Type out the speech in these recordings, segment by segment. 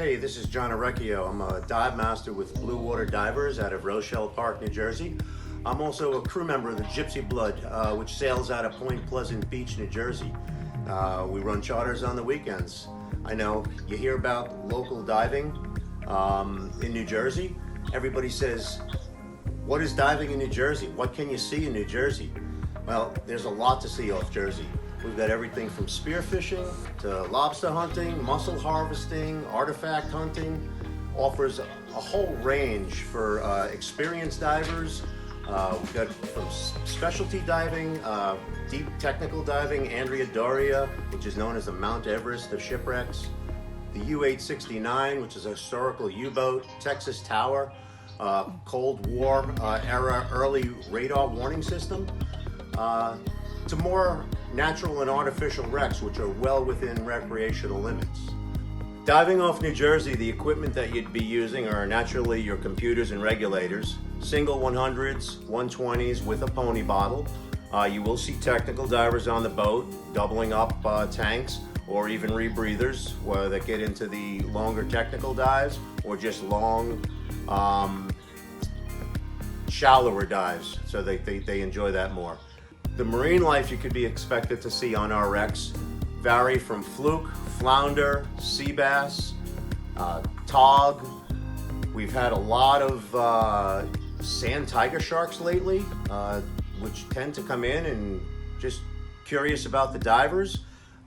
Hey, this is John Arecchio. I'm a dive master with Blue Water Divers out of Rochelle Park, New Jersey. I'm also a crew member of the Gypsy Blood, which sails out of Point Pleasant Beach, New Jersey. We run charters on the weekends. I know you hear about local diving in New Jersey. Everybody says, what is diving in New Jersey? What can you see in New Jersey? Well, there's a lot to see off Jersey. We've got everything from spearfishing to lobster hunting, mussel harvesting, artifact hunting. Offers a whole range for experienced divers. We've got from specialty diving, deep technical diving, Andrea Doria, which is known as the Mount Everest of shipwrecks, the U-869, which is a historical U-boat, Texas Tower, Cold War era early radar warning system, to more natural and artificial wrecks, which are well within recreational limits. Diving off New Jersey, the equipment that you'd be using are naturally your computers and regulators, single 100s, 120s with a pony bottle. You will see technical divers on the boat, doubling up tanks, or even rebreathers that get into the longer technical dives, or just long, shallower dives, so they enjoy that more. The marine life you could be expected to see on our wrecks vary from fluke, flounder, sea bass, tog. We've had a lot of sand tiger sharks lately, which tend to come in and just curious about the divers.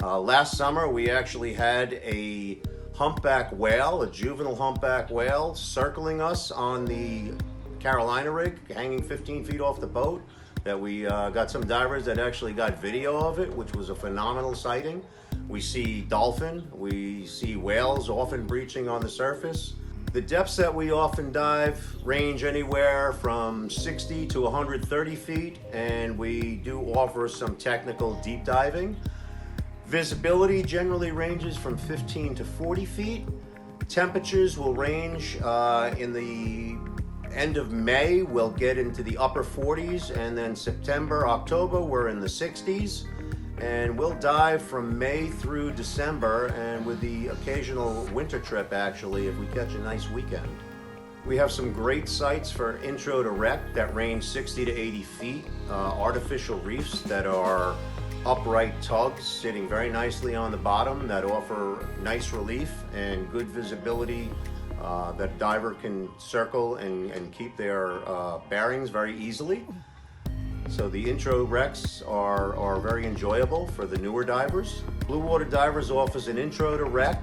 Last summer we actually had a humpback whale, a juvenile humpback whale, circling us on the Carolina rig, hanging 15 feet off the boat. That we got some divers that actually got video of it, which was a phenomenal sighting. We see dolphin, we see whales often breaching on the surface. The depths that we often dive range anywhere from 60 to 130 feet, and we do offer some technical deep diving. Visibility generally ranges from 15 to 40 feet. Temperatures will range in the end of May, we'll get into the upper 40s, and then September, October, we're in the 60s. And we'll dive from May through December, and with the occasional winter trip, actually, if we catch a nice weekend. We have some great sites for intro to wreck that range 60 to 80 feet. Artificial reefs that are upright tugs sitting very nicely on the bottom that offer nice relief and good visibility that diver can circle and keep their bearings very easily. So the intro wrecks are very enjoyable for the newer divers. Blue Water Divers offers an intro to wreck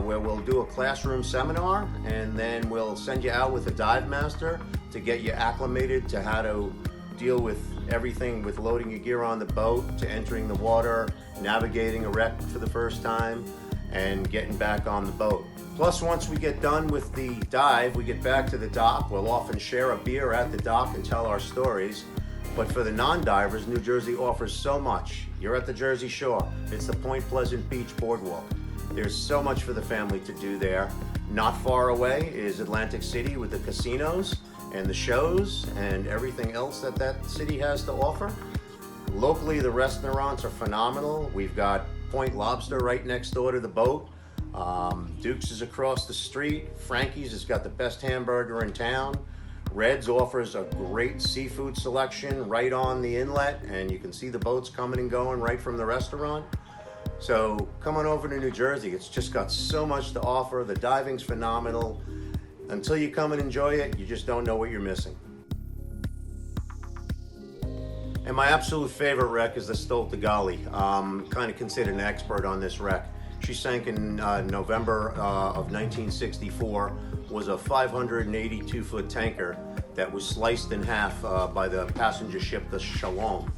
where we'll do a classroom seminar, and then we'll send you out with a dive master to get you acclimated to how to deal with everything with loading your gear on the boat, to entering the water, navigating a wreck for the first time, and getting back on the boat. Plus, once we get done with the dive, we get back to the dock. We'll often share a beer at the dock and tell our stories. But for the non-divers, New Jersey offers so much. You're at the Jersey Shore. It's the Point Pleasant Beach Boardwalk. There's so much for the family to do there. Not far away is Atlantic City with the casinos and the shows and everything else that that city has to offer. Locally, the restaurants are phenomenal. We've got Point Lobster right next door to the boat. Duke's is across the street. Frankie's has got the best hamburger in town. Red's offers a great seafood selection right on the inlet, and you can see the boats coming and going right from the restaurant. So come on over to New Jersey. It's just got so much to offer. The diving's phenomenal. Until you come and enjoy it, you just don't know what you're missing. And my absolute favorite wreck is the Stolte. Kind of considered an expert on this wreck. She sank in November of 1964, was a 582-foot tanker that was sliced in half by the passenger ship, the Shalom.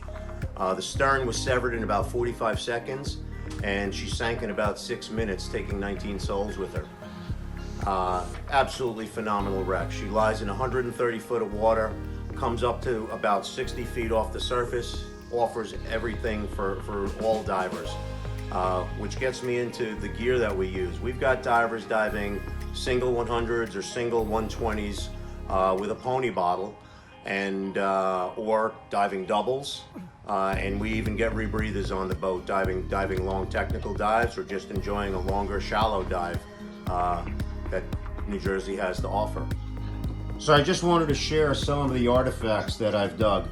The stern was severed in about 45 seconds, and she sank in about 6 minutes, taking 19 souls with her. Absolutely phenomenal wreck. She lies in 130 foot of water, comes up to about 60 feet off the surface, offers everything for all divers. Which gets me into the gear that we use. We've got divers diving single 100s or single 120s with a pony bottle, and or diving doubles, and we even get rebreathers on the boat, diving long technical dives, or just enjoying a longer shallow dive. that New Jersey has to offer. So I just wanted to share some of the artifacts that I've dug.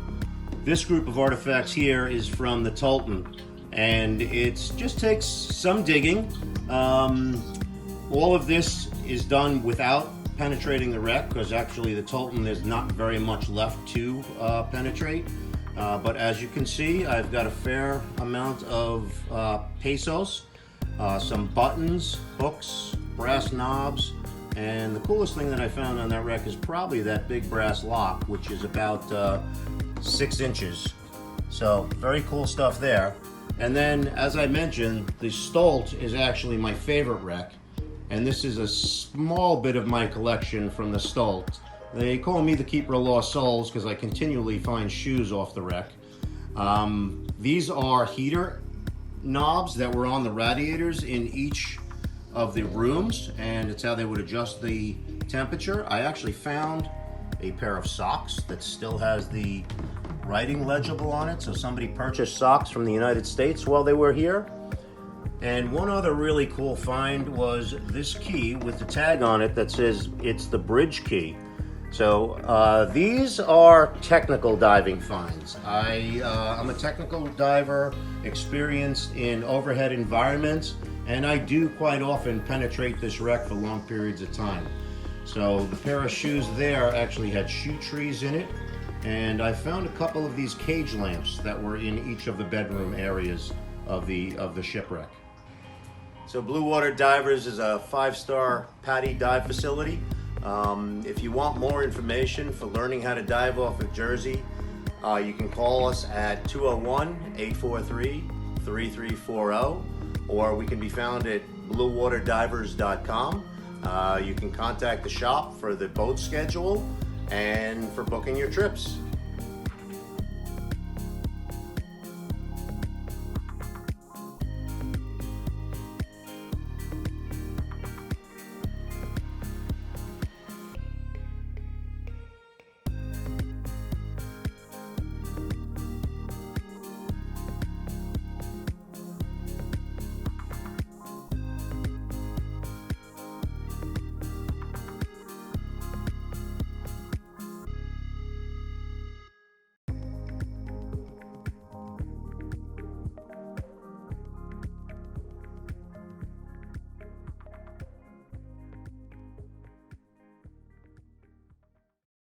This group of artifacts here is from the Stolte, and it just takes some digging. All of this is done without penetrating the wreck, because actually the Stolte, there's not very much left to penetrate. But as you can see, I've got a fair amount of pesos, some buttons, hooks, brass knobs, and the coolest thing that I found on that wreck is probably that big brass lock, which is about 6 inches. So very cool stuff there. And then, as I mentioned, the Stolte is actually my favorite wreck, and this is a small bit of my collection from the Stolte. They call me the keeper of lost souls because I continually find shoes off the wreck. These are heater knobs that were on the radiators in each of the rooms, and it's how they would adjust the temperature. I actually found a pair of socks that still has the writing legible on it, so somebody purchased socks from the United States while they were here. And one other really cool find was this key with the tag on it that says it's the bridge key. So these are technical diving finds. I'm a technical diver, experienced in overhead environments, and I do quite often penetrate this wreck for long periods of time. So the pair of shoes there actually had shoe trees in it, and I found a couple of these cage lamps that were in each of the bedroom areas of the shipwreck. So Blue Water Divers is a 5-star PADI dive facility. If you want more information for learning how to dive off of Jersey, you can call us at 201-843-3340, or we can be found at bluewaterdivers.com. You can contact the shop for the boat schedule and for booking your trips.